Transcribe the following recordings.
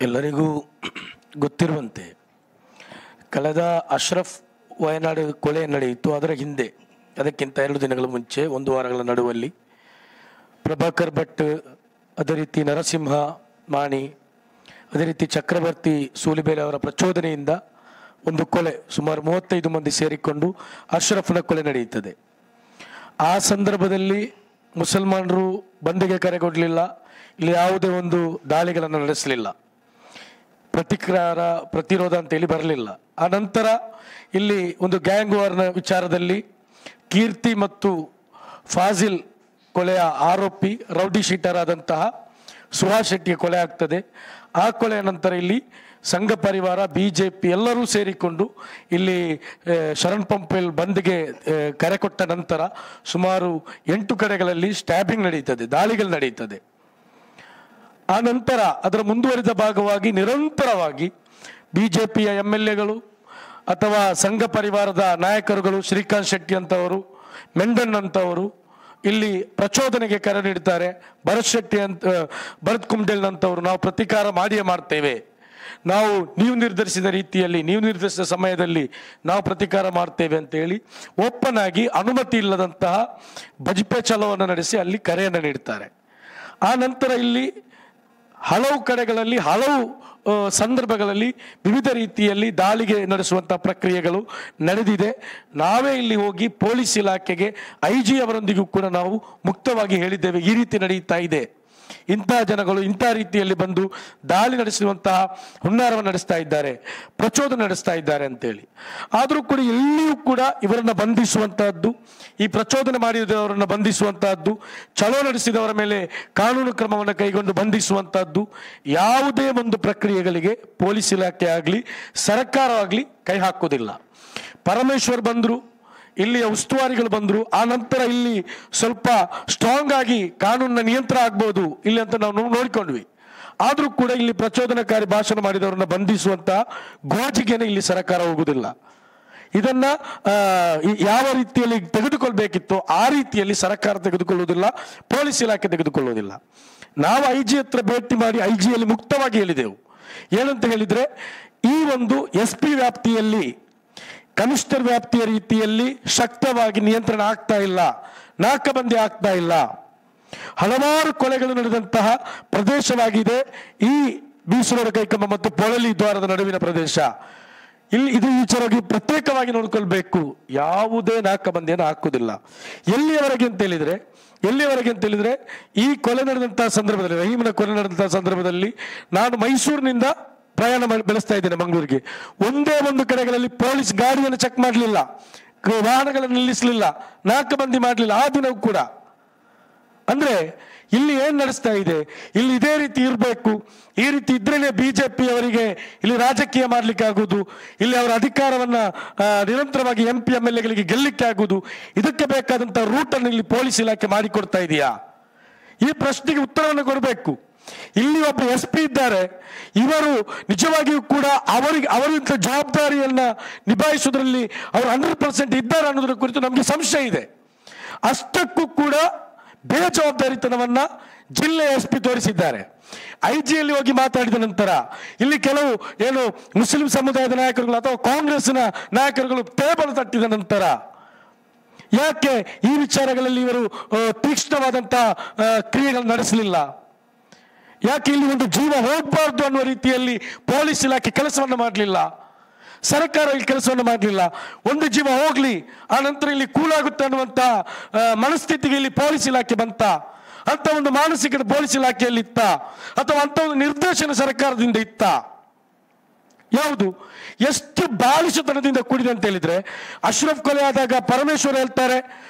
ಎಲ್ಲರಿಗೂ ಗೊತ್ತಿರುವಂತೆ ಕಳೆದ ಅಶ್ರಫ್ ವಯನಾಡು ಕೊಲೆ ನಡೆಯಿತು. ಅದರ ಹಿಂದೆ ಅದಕ್ಕಿಂತ 2 ದಿನಗಳ ಮುಂಚೆ 1 ವಾರಗಳ ನಡುವಲ್ಲಿ ಪ್ರಭಾಕರ್ ಭಟ್, ಅದೇ ರೀತಿ ನರಸಿಂಹ ಮಾಣಿ, ಅದೇ ರೀತಿ ಚಕ್ರವರ್ತಿ ಸೂಲಿಬೇಲೆ ಅವರ ಪ್ರಚೋದನೆಯಿಂದ ಒಂದು ಕೊಲೆ, ಸುಮಾರು 35 ಮಂದಿ ಸೇರಿಕೊಂಡು ಅಶ್ರಫ್ನ ಕೊಲೆ ನಡೆಯುತ್ತದೆ. ಆ ಸಂದರ್ಭದಲ್ಲಿ ಮುಸಲ್ಮಾನರು ಬಂದ್ಗೆ ಕರೆಗೊಳ್ಳಲಿಲ್ಲ, ಇಲ್ಲಿ ಯಾವುದೇ ಒಂದು ದಾಳಿಗಳನ್ನು ನಡೆಸಲಿಲ್ಲ, ಪ್ರತಿರೋಧ ಅಂತೇಳಿ ಬರಲಿಲ್ಲ. ಆ ನಂತರ ಇಲ್ಲಿ ಒಂದು ಗ್ಯಾಂಗ್ ವಾರ್ನ ವಿಚಾರದಲ್ಲಿ ಕೀರ್ತಿ ಮತ್ತು ಫಾಜಿಲ್ ಕೊಲೆಯ ಆರೋಪಿ ರೌಡಿ ಶೀಟರ್ ಆದಂತಹ ಸುಹಾಸ್ ಶೆಟ್ಟಿಗೆ ಕೊಲೆ ಆಗ್ತದೆ. ಆ ಕೊಲೆಯ ನಂತರ ಇಲ್ಲಿ ಸಂಘ ಪರಿವಾರ, BJP ಎಲ್ಲರೂ ಸೇರಿಕೊಂಡು ಇಲ್ಲಿ ಶರಣ್ ಪಂಪೆಲ್ ಬಂದ್ಗೆ ಕರೆ ಕೊಟ್ಟ ನಂತರ ಸುಮಾರು 8 ಕಡೆಗಳಲ್ಲಿ ಸ್ಟ್ಯಾಬಿಂಗ್ ನಡೆಯುತ್ತದೆ, ದಾಳಿಗಳು ನಡೆಯುತ್ತದೆ. ಆ ನಂತರ ಅದರ ಮುಂದುವರಿದ ಭಾಗವಾಗಿ ನಿರಂತರವಾಗಿ BJPಯ MLAಗಳು ಅಥವಾ ಸಂಘ ಪರಿವಾರದ ನಾಯಕರುಗಳು, ಶ್ರೀಕಾಂತ್ ಶೆಟ್ಟಿ ಅಂತವರು, ಮೆಂಡನ್ ಅಂತವರು ಇಲ್ಲಿ ಪ್ರಚೋದನೆಗೆ ಕರೆ ನೀಡ್ತಾರೆ. ಭರತ್ ಕುಂಡೇಲ್ ಅಂತವರು ನಾವು ಪ್ರತೀಕಾರ ಮಾಡಿಯೇ ಮಾಡ್ತೇವೆ, ನಾವು ನೀವು ನಿರ್ಧರಿಸಿದ ರೀತಿಯಲ್ಲಿ, ನೀವು ನಿರ್ಧರಿಸಿದ ಸಮಯದಲ್ಲಿ ನಾವು ಪ್ರತೀಕಾರ ಮಾಡ್ತೇವೆ ಅಂತೇಳಿ ಓಪನ್ ಆಗಿ ಅನುಮತಿ ಇಲ್ಲದಂತಹ ಬಜಿಪೆ ಚಲೋವನ್ನು ನಡೆಸಿ ಅಲ್ಲಿ ಕರೆಯನ್ನು ನೀಡ್ತಾರೆ. ಆ ನಂತರ ಇಲ್ಲಿ ಹಲವು ಕಡೆಗಳಲ್ಲಿ ಹಲವು ಸಂದರ್ಭಗಳಲ್ಲಿ ವಿವಿಧ ರೀತಿಯಲ್ಲಿ ದಾಳಿಗೆ ನಡೆಸುವಂಥ ಪ್ರಕ್ರಿಯೆಗಳು ನಡೆದಿದೆ. ನಾವೇ ಇಲ್ಲಿ ಹೋಗಿ ಪೊಲೀಸ್ ಇಲಾಖೆಗೆ IG ಅವರೊಂದಿಗೂ ಕೂಡ ನಾವು ಮುಕ್ತವಾಗಿ ಹೇಳಿದ್ದೇವೆ, ಈ ರೀತಿ ನಡೆಯುತ್ತಾ ಇದೆ, ಇಂತಹ ಜನಗಳು ಇಂತಹ ರೀತಿಯಲ್ಲಿ ಬಂದು ದಾಳಿ ನಡೆಸುವಂತಹ ಹುನ್ನಾರವನ್ನು ನಡೆಸ್ತಾ ಇದ್ದಾರೆ, ಪ್ರಚೋದನೆ ನಡೆಸ್ತಾ ಇದ್ದಾರೆ ಅಂತೇಳಿ. ಆದರೂ ಕೂಡ ಎಲ್ಲಿಯೂ ಕೂಡ ಇವರನ್ನು ಬಂಧಿಸುವಂತಹದ್ದು, ಈ ಪ್ರಚೋದನೆ ಮಾಡಿದವರನ್ನು ಬಂಧಿಸುವಂತಹದ್ದು, ಚಲೋ ನಡೆಸಿದವರ ಮೇಲೆ ಕಾನೂನು ಕ್ರಮವನ್ನು ಕೈಗೊಂಡು ಬಂಧಿಸುವಂತಹದ್ದು ಯಾವುದೇ ಒಂದು ಪ್ರಕ್ರಿಯೆಗಳಿಗೆ ಪೊಲೀಸ್ ಇಲಾಖೆ ಆಗಲಿ ಸರ್ಕಾರವಾಗಲಿ ಕೈ ಹಾಕೋದಿಲ್ಲ. ಪರಮೇಶ್ವರ್ ಬಂದರು, ಇಲ್ಲಿಯ ಉಸ್ತುವಾರಿಗಳು ಬಂದರು, ಆ ನಂತರ ಇಲ್ಲಿ ಸ್ವಲ್ಪ ಸ್ಟ್ರಾಂಗ್ ಆಗಿ ಕಾನೂನಿನ ನಿಯಂತ್ರಣ ಆಗ್ಬೋದು ಇಲ್ಲಿ ಅಂತ ನಾವು ನೋಡಿಕೊಂಡ್ವಿ. ಆದರೂ ಕೂಡ ಇಲ್ಲಿ ಪ್ರಚೋದನಕಾರಿ ಭಾಷಣ ಮಾಡಿದವರನ್ನ ಬಂಧಿಸುವಂತ ಗೋಜಿಗೆನೆ ಇಲ್ಲಿ ಸರ್ಕಾರ ಹೋಗುವುದಿಲ್ಲ. ಇದನ್ನ ಯಾವ ರೀತಿಯಲ್ಲಿ ತೆಗೆದುಕೊಳ್ಬೇಕಿತ್ತು ಆ ರೀತಿಯಲ್ಲಿ ಸರ್ಕಾರ ತೆಗೆದುಕೊಳ್ಳುವುದಿಲ್ಲ, ಪೊಲೀಸ್ ಇಲಾಖೆ ತೆಗೆದುಕೊಳ್ಳುವುದಿಲ್ಲ. ನಾವು IG ಹತ್ರ ಭೇಟಿ ಮಾಡಿ IG ಮುಕ್ತವಾಗಿ ಹೇಳಿದೆವು. ಏನಂತ ಹೇಳಿದ್ರೆ, ಈ ಒಂದು SP ವ್ಯಾಪ್ತಿಯಲ್ಲಿ ಕನಿಷ್ಠ ವ್ಯಾಪ್ತಿಯ ರೀತಿಯಲ್ಲಿ ಶಕ್ತವಾಗಿ ನಿಯಂತ್ರಣ ಆಗ್ತಾ ಇಲ್ಲ, ನಾಕಬಂದಿ ಆಗ್ತಾ ಇಲ್ಲ. ಹಲವಾರು ಕೊಲೆಗಳು ನಡೆದಂತಹ ಪ್ರದೇಶವಾಗಿದೆ ಈ ಬೀಸರೋಡ ಕೈಕಂಬ ಮತ್ತು ಪೊಳಲಿ ದ್ವಾರದ ನಡುವಿನ ಪ್ರದೇಶ. ಇಲ್ಲಿ ಇದು ವಿಚಾರವಾಗಿ ಪ್ರತ್ಯೇಕವಾಗಿ ನೋಡ್ಕೊಳ್ಬೇಕು. ಯಾವುದೇ ನಾಕಬಂದಿಯನ್ನು ಹಾಕುವುದಿಲ್ಲ. ಎಲ್ಲಿಯವರೆಗೆ ಅಂತ ಹೇಳಿದ್ರೆ ಈ ಕೊಲೆ ನಡೆದಂತಹ ಸಂದರ್ಭದಲ್ಲಿ, ರಹೀಮನ ಕೊಲೆ ನಡೆದಂತಹ ಸಂದರ್ಭದಲ್ಲಿ ನಾನು ಮೈಸೂರಿನಿಂದ ಪ್ರಯಾಣ ಬೆಳೆಸ್ತಾ ಇದ್ದೇನೆ ಮಂಗಳೂರಿಗೆ. ಒಂದೇ ಒಂದು ಕಡೆಗಳಲ್ಲಿ ಪೊಲೀಸ್ ಗಾಡಿಯನ್ನು ಚೆಕ್ ಮಾಡಲಿಲ್ಲ, ವಾಹನಗಳನ್ನು ನಿಲ್ಲಿಸಲಿಲ್ಲ, ನಾಕಬಂದಿ ಮಾಡಲಿಲ್ಲ ಆ ದಿನವೂ ಕೂಡ. ಅಂದ್ರೆ ಇಲ್ಲಿ ಏನ್ ನಡೆಸ್ತಾ ಇದೆ, ಇಲ್ಲಿ ಇದೇ ರೀತಿ ಇರಬೇಕು. ಈ ರೀತಿ ಇದ್ರೇನೆ BJP ಅವರಿಗೆ ಇಲ್ಲಿ ರಾಜಕೀಯ ಮಾಡ್ಲಿಕ್ಕೆ ಆಗುವುದು, ಇಲ್ಲಿ ಅವರ ಅಧಿಕಾರವನ್ನ ನಿರಂತರವಾಗಿ MP MLAಗಳಿಗೆ ಗೆಲ್ಲಲಿಕ್ಕೆ ಆಗುವುದು. ಇದಕ್ಕೆ ಬೇಕಾದಂತಹ ರೂಟ್ ಅನ್ನು ಇಲ್ಲಿ ಪೊಲೀಸ್ ಇಲಾಖೆ ಮಾಡಿಕೊಡ್ತಾ ಇದೆಯಾ? ಈ ಪ್ರಶ್ನೆಗೆ ಉತ್ತರವನ್ನು ಕೊಡಬೇಕು. ಇಲ್ಲಿ ಒಬ್ಬ SP ಇದ್ದಾರೆ, ಇವರು ನಿಜವಾಗಿಯೂ ಕೂಡ ಅವರಿಂದ ಜವಾಬ್ದಾರಿಯನ್ನ ನಿಭಾಯಿಸುವುದರಲ್ಲಿ ಅವರು 100% ಇದ್ದಾರೆ ಅನ್ನೋದರ ಕುರಿತು ನಮಗೆ ಸಂಶಯ ಇದೆ. ಅಷ್ಟಕ್ಕೂ ಕೂಡ ಬೇಜವಾಬ್ದಾರಿತನವನ್ನ ಜಿಲ್ಲೆಯ SP ತೋರಿಸಿದ್ದಾರೆ. IG ಹೋಗಿ ಮಾತಾಡಿದ ನಂತರ ಇಲ್ಲಿ ಕೆಲವು ಏನು ಮುಸ್ಲಿಂ ಸಮುದಾಯದ ನಾಯಕರುಗಳು ಅಥವಾ ಕಾಂಗ್ರೆಸ್ನ ನಾಯಕರುಗಳು ಟೇಬಲ್ ತಟ್ಟಿದ ನಂತರ ಯಾಕೆ ಈ ವಿಚಾರಗಳಲ್ಲಿ ಇವರು ತೀಕ್ಷ್ಣವಾದಂತಹ ಕ್ರಿಯೆಗಳನ್ನು ನಡೆಸಲಿಲ್ಲ? ಯಾಕೆ ಇಲ್ಲಿ ಒಂದು ಜೀವ ಹೋಗಬಾರ್ದು ಅನ್ನುವ ರೀತಿಯಲ್ಲಿ ಪೊಲೀಸ್ ಇಲಾಖೆ ಕೆಲಸವನ್ನು ಮಾಡಲಿಲ್ಲ, ಸರ್ಕಾರ ಇಲ್ಲಿ ಕೆಲಸವನ್ನು ಮಾಡಲಿಲ್ಲ? ಒಂದು ಜೀವ ಹೋಗ್ಲಿ, ಆ ನಂತರ ಇಲ್ಲಿ ಕೂಲಾಗುತ್ತೆ ಅನ್ನುವಂತ ಮನಸ್ಥಿತಿಗೆ ಇಲ್ಲಿ ಪೊಲೀಸ್ ಇಲಾಖೆ ಬಂತ? ಅಂತ ಒಂದು ಮಾನಸಿಕತೆ ಪೊಲೀಸ್ ಇಲಾಖೆಯಲ್ಲಿ ಇತ್ತ ಅಥವಾ ಅಂತ ಒಂದು ನಿರ್ದೇಶನ ಸರ್ಕಾರದಿಂದ ಇತ್ತ? ಯಾವುದು? ಎಷ್ಟು ಬಾಲಿಶತನದಿಂದ ಕೂಡಿದೆ ಅಂತ ಹೇಳಿದ್ರೆ, ಅಶ್ರಫ್ ಕೊಲೆ ಆದಾಗ ಪರಮೇಶ್ವರ್ ಹೇಳ್ತಾರೆ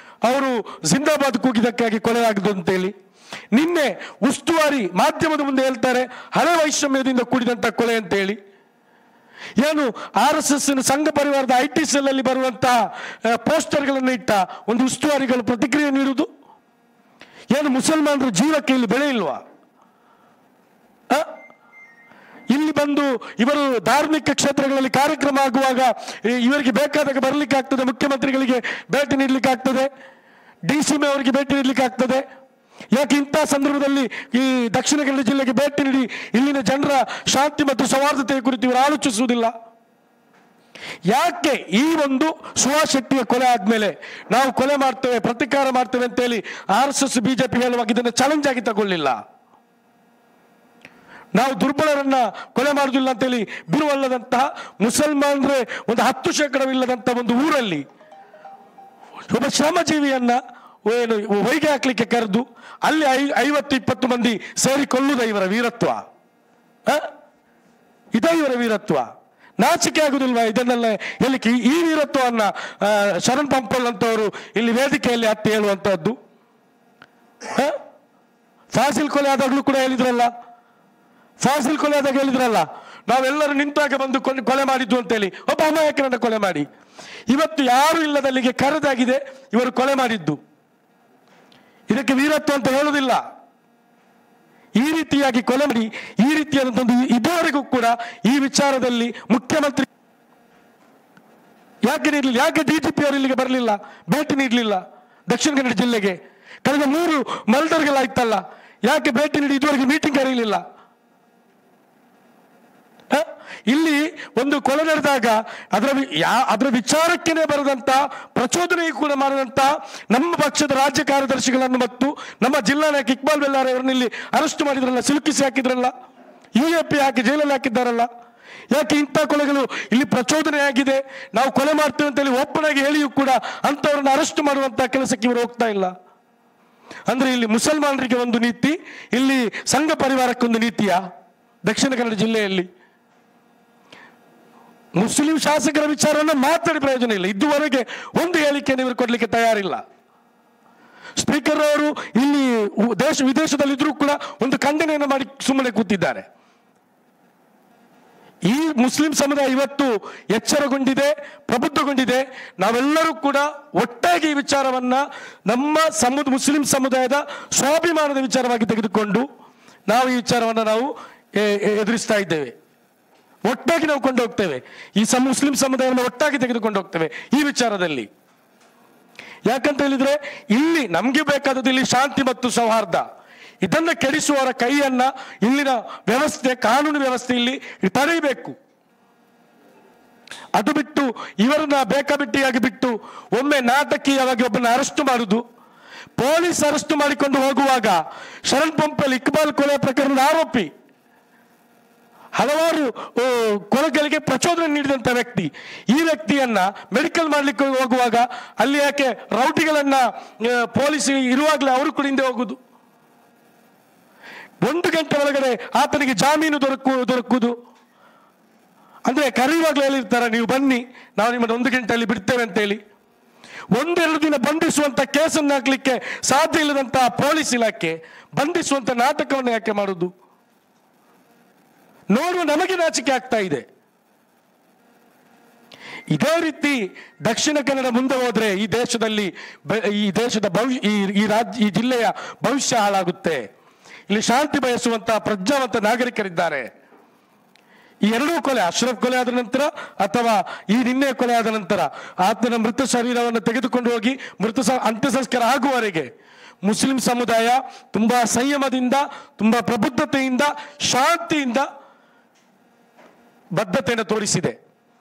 ಅವರು ಜಿಂದಾಬಾದ್ ಕೂಗಿದಕ್ಕಾಗಿ ಕೊಲೆ ಆಗಿದ್ದು ಅಂತೇಳಿ. ನಿನ್ನೆ ಉಸ್ತುವಾರಿ ಮಾಧ್ಯಮದ ಮುಂದೆ ಹೇಳ್ತಾರೆ ಹಳೆ ವೈಷಮ್ಯದಿಂದ ಕೂಡಿದಂತ ಕೊಲೆ ಅಂತ ಹೇಳಿ. ಏನು RSS ಸಂಘ ಪರಿವಾರದ IT ಸೆಲ್ ಅಲ್ಲಿ ಬರುವಂತಹ ಪೋಸ್ಟರ್ಗಳನ್ನು ಇಟ್ಟ ಒಂದು ಉಸ್ತುವಾರಿಗಳು ಪ್ರತಿಕ್ರಿಯೆ ನೀಡುವುದು? ಏನು ಮುಸಲ್ಮಾನರ ಜೀವಕ್ಕೆ ಇಲ್ಲಿ ಬೆಲೆ ಇಲ್ವಾ? ಇಲ್ಲಿ ಬಂದು ಇವರು ಧಾರ್ಮಿಕ ಕ್ಷೇತ್ರಗಳಲ್ಲಿ ಕಾರ್ಯಕ್ರಮ ಆಗುವಾಗ ಇವರಿಗೆ ಬೇಕಾದಾಗ ಬರ್ಲಿಕ್ಕೆ ಆಗ್ತದೆ, ಮುಖ್ಯಮಂತ್ರಿಗಳಿಗೆ ಭೇಟಿ ನೀಡಲಿಕ್ಕೆ ಆಗ್ತದೆ, DCM ಅವರಿಗೆ ಭೇಟಿ ನೀಡಲಿಕ್ಕೆ ಆಗ್ತದೆ. ಯಾಕೆ ಇಂಥ ಸಂದರ್ಭದಲ್ಲಿ ಈ ದಕ್ಷಿಣ ಕನ್ನಡ ಜಿಲ್ಲೆಗೆ ಭೇಟಿ ನೀಡಿ ಇಲ್ಲಿನ ಜನರ ಶಾಂತಿ ಮತ್ತು ಸೌಹಾರ್ದತೆಯ ಕುರಿತು ಇವರು ಆಲೋಚಿಸುವುದಿಲ್ಲ? ಯಾಕೆ ಈ ಒಂದು ಸುಹಾಸ್ ಶೆಟ್ಟಿಯ ಕೊಲೆ ಆದ್ಮೇಲೆ ನಾವು ಕೊಲೆ ಮಾಡ್ತೇವೆ, ಪ್ರತಿಕಾರ ಮಾಡ್ತೇವೆ ಅಂತೇಳಿ RSS ಬಿಜೆಪಿ ಹೇಳುವಾಗ ಇದನ್ನು ಚಾಲೆಂಜ್ ಆಗಿ ತಗೊಳ್ಳಿಲ್ಲ? ನಾವು ದುರ್ಬಲರನ್ನ ಕೊಲೆ ಮಾಡುದಿಲ್ಲ ಅಂತೇಳಿ ಬಿರುವಲ್ಲದಂತಹ ಮುಸಲ್ಮಾನರೇ ಒಂದು 10% ಒಂದು ಊರಲ್ಲಿ ಒಬ್ಬ ಶ್ರಮಜೀವಿಯನ್ನ ಏನು ಹೊಯ್ಗೆ ಹಾಕ್ಲಿಕ್ಕೆ ಕರೆದು ಅಲ್ಲಿ 50-20 ಮಂದಿ ಸೇರಿಕೊಳ್ಳುವುದ ಇವರ ವೀರತ್ವ? ಇದೇ ಇವರ ವೀರತ್ವ? ನಾಚಿಕೆ ಆಗುದಿಲ್ವಾ ಇದನ್ನೆಲ್ಲ ಹೇಳಿಕೆ? ಈ ವೀರತ್ವವನ್ನ ಶರಣ್ ಪಂಪಲ್ ಅಂತವರು ಇಲ್ಲಿ ವೇದಿಕೆಯಲ್ಲಿ ಹತ್ತಿ ಹೇಳುವಂತಹದ್ದು. ಫಾಸಿಲ್ ಕೊಲೆ ಆದಾಗಲೂ ಕೂಡ ಹೇಳಿದ್ರಲ್ಲ, ಫಾಸಿಲ್ ಕೊಲೆ ಆದಾಗ ಹೇಳಿದ್ರಲ್ಲ, ನಾವೆಲ್ಲರೂ ನಿಂತಾಗ ಬಂದು ಕೊಲೆ ಮಾಡಿದ್ದು ಅಂತೇಳಿ, ಒಬ್ಬ ಅಮಾಯಕರನ್ನ ಕೊಲೆ ಮಾಡಿ. ಇವತ್ತು ಯಾರು ಇಲ್ಲದಲ್ಲಿಗೆ ಕರೆದಾಗಿದೆ ಇವರು ಕೊಲೆ ಮಾಡಿದ್ದು. ಇದಕ್ಕೆ ವೀರತ್ವ ಅಂತ ಹೇಳುವುದಿಲ್ಲ. ಈ ರೀತಿಯಾಗಿ ಕೊಲೆ ಮಾಡಿ ಈ ರೀತಿಯಾದಂತಹ ಇದುವರೆಗೂ ಕೂಡ ಈ ವಿಚಾರದಲ್ಲಿ ಮುಖ್ಯಮಂತ್ರಿ ಯಾಕೆ ನೀಡಲಿಲ್ಲ? ಯಾಕೆ DGP ಅವರು ಇಲ್ಲಿಗೆ ಬರಲಿಲ್ಲ, ಭೇಟಿ ನೀಡಲಿಲ್ಲ ದಕ್ಷಿಣ ಕನ್ನಡ ಜಿಲ್ಲೆಗೆ? ಕಳೆದ 3 ಮರ್ಡರ್ಗಳಾಯ್ತಲ್ಲ, ಯಾಕೆ ಭೇಟಿ ನೀಡಿ ಇದುವರೆಗೆ ಮೀಟಿಂಗ್ ಕರೆಯಲಿಲ್ಲ? ಇಲ್ಲಿ ಒಂದು ಕೊಲೆ ನಡೆದಾಗ ಅದರ ವಿಚಾರಕ್ಕೇನೆ ಬರದಂತ ಪ್ರಚೋದನೆ ಕೂಡ ಮಾಡದಂತ ನಮ್ಮ ಪಕ್ಷದ ರಾಜ್ಯ ಕಾರ್ಯದರ್ಶಿಗಳನ್ನು ಮತ್ತು ನಮ್ಮ ಜಿಲ್ಲಾ ನಾಯಕ ಇಕ್ಬಾಲ್ ಬೆಲ್ಲಾರೆ ಅವರನ್ನ ಇಲ್ಲಿ ಅರೆಸ್ಟ್ ಮಾಡಿದ್ರಲ್ಲ, ಸಿಲುಕಿಸಿ ಹಾಕಿದ್ರಲ್ಲ, UAP ಹಾಕಿ ಜೈಲಲ್ಲಿ ಹಾಕಿದ್ದಾರಲ್ಲ. ಯಾಕೆ ಇಂಥ ಕೊಲೆಗಳು ಇಲ್ಲಿ ಪ್ರಚೋದನೆ ಆಗಿದೆ, ನಾವು ಕೊಲೆ ಮಾಡ್ತೇವೆ ಅಂತೇಳಿ ಓಪನ್ ಆಗಿ ಹೇಳಿಯೂ ಕೂಡ ಅಂತವರನ್ನ ಅರೆಸ್ಟ್ ಮಾಡುವಂತಹ ಕೆಲಸಕ್ಕೆ ಇವರು ಹೋಗ್ತಾ ಇಲ್ಲ? ಅಂದ್ರೆ ಇಲ್ಲಿ ಮುಸಲ್ಮಾನರಿಗೆ ಒಂದು ನೀತಿ, ಇಲ್ಲಿ ಸಂಘ ಪರಿವಾರಕ್ಕೊಂದು ನೀತಿಯಾ? ದಕ್ಷಿಣ ಕನ್ನಡ ಜಿಲ್ಲೆಯಲ್ಲಿ ಮುಸ್ಲಿಂ ಶಾಸಕರ ವಿಚಾರವನ್ನು ಮಾತಾಡಿ ಪ್ರಯೋಜನ ಇಲ್ಲ. ಇದುವರೆಗೆ ಒಂದು ಹೇಳಿಕೆಯನ್ನು ಇವರು ಕೊಡ್ಲಿಕ್ಕೆ ತಯಾರಿಲ್ಲ. ಸ್ಪೀಕರ್ ಅವರು ಇಲ್ಲಿ ವಿದೇಶದಲ್ಲಿದ್ದರೂ ಕೂಡ ಒಂದು ಖಂಡನೆಯನ್ನು ಮಾಡಿ ಸುಮ್ಮನೆ ಕೂತಿದ್ದಾರೆ. ಈ ಮುಸ್ಲಿಂ ಸಮುದಾಯ ಇವತ್ತು ಎಚ್ಚರಗೊಂಡಿದೆ, ಪ್ರಬುದ್ಧಗೊಂಡಿದೆ. ನಾವೆಲ್ಲರೂ ಕೂಡ ಒಟ್ಟಾಗಿ ಈ ವಿಚಾರವನ್ನ ನಮ್ಮ ಮುಸ್ಲಿಂ ಸಮುದಾಯದ ಸ್ವಾಭಿಮಾನದ ವಿಚಾರವಾಗಿ ತೆಗೆದುಕೊಂಡು ನಾವು ಈ ವಿಚಾರವನ್ನು ನಾವು ಎದುರಿಸ್ತಾ ಇದ್ದೇವೆ. ಒಟ್ಟಾಗಿ ನಾವು ಕೊಂಡು ಹೋಗ್ತೇವೆ, ಈ ಮುಸ್ಲಿಂ ಸಮುದಾಯವನ್ನು ಒಟ್ಟಾಗಿ ತೆಗೆದುಕೊಂಡು ಹೋಗ್ತೇವೆ ಈ ವಿಚಾರದಲ್ಲಿ. ಯಾಕಂತ ಹೇಳಿದ್ರೆ ಇಲ್ಲಿ ನಮ್ಗೆ ಬೇಕಾದದ್ದು ಇಲ್ಲಿ ಶಾಂತಿ ಮತ್ತು ಸೌಹಾರ್ದ. ಇದನ್ನ ಕೆಡಿಸುವವರ ಕೈಯನ್ನ ಇಲ್ಲಿನ ವ್ಯವಸ್ಥೆ, ಕಾನೂನು ವ್ಯವಸ್ಥೆ ಇಲ್ಲಿ ತಡೆಯಬೇಕು. ಅದು ಬಿಟ್ಟು ಇವರನ್ನ ಬೇಕಾಬಿಟ್ಟಿಯಾಗಿ ಬಿಟ್ಟು ಒಮ್ಮೆ ನಾಟಕೀಯವಾಗಿ ಒಬ್ಬನ ಅರೆಸ್ಟ್ ಮಾಡುದು, ಪೊಲೀಸ್ ಅರೆಸ್ಟ್ ಮಾಡಿಕೊಂಡು ಹೋಗುವಾಗ ಶರಣ್ ಪಂಪಲ್ ಇಕ್ಬಾಲ್ ಕೊಲೆ ಪ್ರಕರಣದ ಆರೋಪಿ, ಹಲವಾರು ಕೊಲೆಗಳಿಗೆ ಪ್ರಚೋದನೆ ನೀಡಿದಂತ ವ್ಯಕ್ತಿ, ಈ ವ್ಯಕ್ತಿಯನ್ನ ಮೆಡಿಕಲ್ ಮಾಡ್ಲಿಕ್ಕೆ ಹೋಗುವಾಗ ಅಲ್ಲಿ ಯಾಕೆ ರೌಟಿಗಳನ್ನ ಪೊಲೀಸ್ ಇರುವಾಗಲೇ ಅವರು ಕೂಡ ಹಿಂದೆ ಹೋಗುದು, 1 ಗಂಟೆ ಒಳಗಡೆ ಆತನಿಗೆ ಜಾಮೀನು ದೊರಕುವುದು. ಅಂದ್ರೆ ಕರೆಯುವಾಗಲೇ ಹೇಳಿರ್ತಾರ, ನೀವು ಬನ್ನಿ ನಾವು ನಿಮ್ಮನ್ನು 1 ಗಂಟೆಯಲ್ಲಿ ಬಿಡ್ತೇವೆ ಅಂತೇಳಿ. 1-2 ದಿನ ಬಂಧಿಸುವಂತ ಕೇಸನ್ನು ಹಾಕ್ಲಿಕ್ಕೆ ಸಾಧ್ಯ ಇಲ್ಲದಂತ ಪೊಲೀಸ್ ಇಲಾಖೆ ಬಂಧಿಸುವಂತ ನಾಟಕವನ್ನು ಯಾಕೆ ಮಾಡುದು? ನೋಡುವ ನಮಗೆ ನಾಚಿಕೆ ಆಗ್ತಾ ಇದೆ. ಇದೇ ರೀತಿ ದಕ್ಷಿಣ ಕನ್ನಡ ಮುಂದೆ ಹೋದ್ರೆ ಈ ದೇಶದ ಈ ಜಿಲ್ಲೆಯ ಭವಿಷ್ಯ ಹಾಳಾಗುತ್ತೆ. ಇಲ್ಲಿ ಶಾಂತಿ ಬಯಸುವಂತಹ ಪ್ರಜ್ಞಾವಂತ ನಾಗರಿಕರಿದ್ದಾರೆ. ಈ 2 ಕೊಲೆ, ಅಶ್ರಫ್ ಕೊಲೆ ಆದ ನಂತರ ಅಥವಾ ಈ ನಿನ್ನೆ ಕೊಲೆ ಆದ ನಂತರ ಆತನ ಮೃತ ಶರೀರವನ್ನು ತೆಗೆದುಕೊಂಡು ಹೋಗಿ ಅಂತ್ಯ ಸಂಸ್ಕಾರ ಆಗುವವರೆಗೆ ಮುಸ್ಲಿಂ ಸಮುದಾಯ ತುಂಬಾ ಸಂಯಮದಿಂದ, ತುಂಬಾ ಪ್ರಬುದ್ಧತೆಯಿಂದ, ಶಾಂತಿಯಿಂದ ಬದ್ಧತೆಯನ್ನು ತೋರಿಸಿದೆ.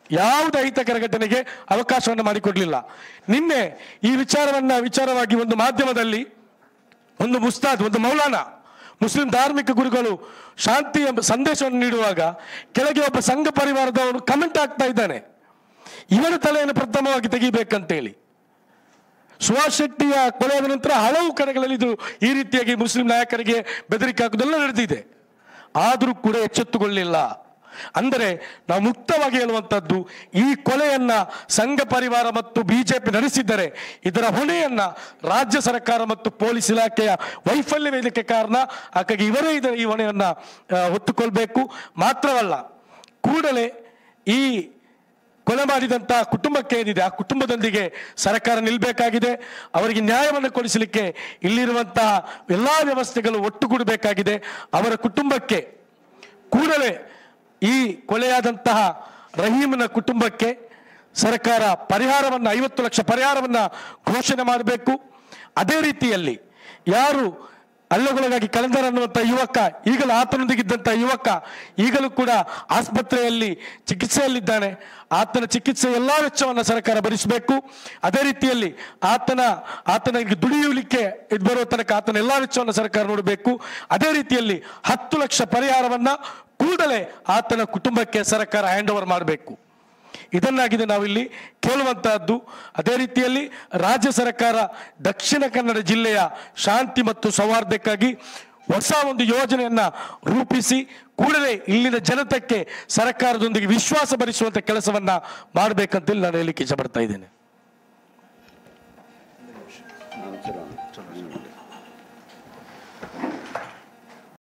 ಯಾವುದೇ ಅಹಿತಕರ ಘಟನೆಗೆ ಅವಕಾಶವನ್ನು ಮಾಡಿಕೊಡ್ಲಿಲ್ಲ. ನಿನ್ನೆ ಈ ವಿಚಾರವಾಗಿ ಒಂದು ಮಾಧ್ಯಮದಲ್ಲಿ ಒಂದು ಮುಸ್ತಾದ್, ಒಂದು ಮೌಲಾನಾ, ಮುಸ್ಲಿಂ ಧಾರ್ಮಿಕ ಗುರುಗಳು ಶಾಂತಿಯ ಸಂದೇಶವನ್ನು ನೀಡುವಾಗ ಕೆಳಗೆ ಒಬ್ಬ ಸಂಘ ಪರಿವಾರದವನು ಕಮೆಂಟ್ ಆಗ್ತಾ ಇದ್ದಾನೆ, ಇವರ ತಲೆಯನ್ನು ಪ್ರಥಮವಾಗಿ ತೆಗಿಬೇಕಂತೇಳಿ. ಸುಹಾಸ್ ಶೆಟ್ಟಿಯ ಕೊಲೆಯಾದ ನಂತರ ಹಲವು ಕಡೆಗಳಲ್ಲಿ ಇದು ಈ ರೀತಿಯಾಗಿ ಮುಸ್ಲಿಂ ನಾಯಕರಿಗೆ ಬೆದರಿಕೆ ಹಾಕುವುದೆಲ್ಲ ನಡೆದಿದೆ. ಆದರೂ ಕೂಡ ಎಚ್ಚೆತ್ತುಕೊಳ್ಳಿಲ್ಲ. ಅಂದರೆ ನಾವು ಮುಕ್ತವಾಗಿ ಹೇಳುವಂಥದ್ದು, ಈ ಕೊಲೆಯನ್ನ ಸಂಘ ಪರಿವಾರ ಮತ್ತು ಬಿಜೆಪಿ ನಡೆಸಿದ್ದರೆ ಇದರ ಹೊಣೆಯನ್ನ ರಾಜ್ಯ ಸರ್ಕಾರ ಮತ್ತು ಪೊಲೀಸ್ ಇಲಾಖೆಯ ವೈಫಲ್ಯವೇದಕ್ಕೆ ಕಾರಣ. ಹಾಗಾಗಿ ಇವರೇ ಈ ಹೊಣೆಯನ್ನ ಹೊತ್ತುಕೊಳ್ಬೇಕು. ಮಾತ್ರವಲ್ಲ, ಕೂಡಲೇ ಈ ಕೊಲೆ ಮಾಡಿದಂತಹ ಕುಟುಂಬಕ್ಕೆ ಏನಿದೆ ಆ ಕುಟುಂಬದೊಂದಿಗೆ ಸರ್ಕಾರ ನಿಲ್ಬೇಕಾಗಿದೆ. ಅವರಿಗೆ ನ್ಯಾಯವನ್ನು ಕೊಡಿಸಲಿಕ್ಕೆ ಇಲ್ಲಿರುವಂತಹ ಎಲ್ಲಾ ವ್ಯವಸ್ಥೆಗಳು ಒಟ್ಟುಗೂಡಬೇಕಾಗಿದೆ. ಅವರ ಕುಟುಂಬಕ್ಕೆ ಕೂಡಲೇ ಈ ಕೊಲೆಯಾದಂತಹ ರಹೀಮ್ನ ಕುಟುಂಬಕ್ಕೆ ಸರ್ಕಾರ ಪರಿಹಾರವನ್ನು 50 ಲಕ್ಷ ಪರಿಹಾರವನ್ನು ಘೋಷಣೆ ಮಾಡಬೇಕು. ಅದೇ ರೀತಿಯಲ್ಲಿ ಯಾರು ಅಲ್ಲಗೊಳಗಾಗಿ ಕಲೆಂದರ್ ಅನ್ನುವಂಥ ಯುವಕ, ಈಗಲೂ ಆತನೊಂದಿಗಿದ್ದಂಥ ಯುವಕ ಈಗಲೂ ಕೂಡ ಆಸ್ಪತ್ರೆಯಲ್ಲಿ ಚಿಕಿತ್ಸೆಯಲ್ಲಿದ್ದಾನೆ. ಆತನ ಚಿಕಿತ್ಸೆ ಎಲ್ಲ ವೆಚ್ಚವನ್ನು ಸರ್ಕಾರ ಭರಿಸಬೇಕು. ಅದೇ ರೀತಿಯಲ್ಲಿ ಆತನಿಗೆ ದುಡಿಯಲಿಕ್ಕೆ ಇದು ಬರುವ ತನಕ ಆತನ ಎಲ್ಲ ವೆಚ್ಚವನ್ನು ಸರ್ಕಾರ ನೋಡಬೇಕು. ಅದೇ ರೀತಿಯಲ್ಲಿ 10 ಲಕ್ಷ ಪರಿಹಾರವನ್ನ ಕೂಡಲೇ ಆತನ ಕುಟುಂಬಕ್ಕೆ ಸರ್ಕಾರ ಹ್ಯಾಂಡ್ ಓವರ್ ಮಾಡಬೇಕು. ಇದನ್ನಾಗಿದೆ ನಾವಿಲ್ಲಿ ಕೇಳುವಂತಹದ್ದು. ಅದೇ ರೀತಿಯಲ್ಲಿ ರಾಜ್ಯ ಸರ್ಕಾರ ದಕ್ಷಿಣ ಕನ್ನಡ ಜಿಲ್ಲೆಯ ಶಾಂತಿ ಮತ್ತು ಸೌಹಾರ್ದಕ್ಕಾಗಿ ಹೊಸ ಒಂದು ಯೋಜನೆಯನ್ನ ರೂಪಿಸಿ ಕೂಡಲೇ ಇಲ್ಲಿನ ಜನತೆಗೆ ಸರ್ಕಾರದೊಂದಿಗೆ ವಿಶ್ವಾಸ ಭರಿಸುವಂತ ಕೆಲಸವನ್ನ ಮಾಡಬೇಕಂತೇಳಿ ನಾನು ಹೇಳಲಿಕ್ಕೆ ಇಷ್ಟಪಡ್ತಾ ಇದ್ದೇನೆ.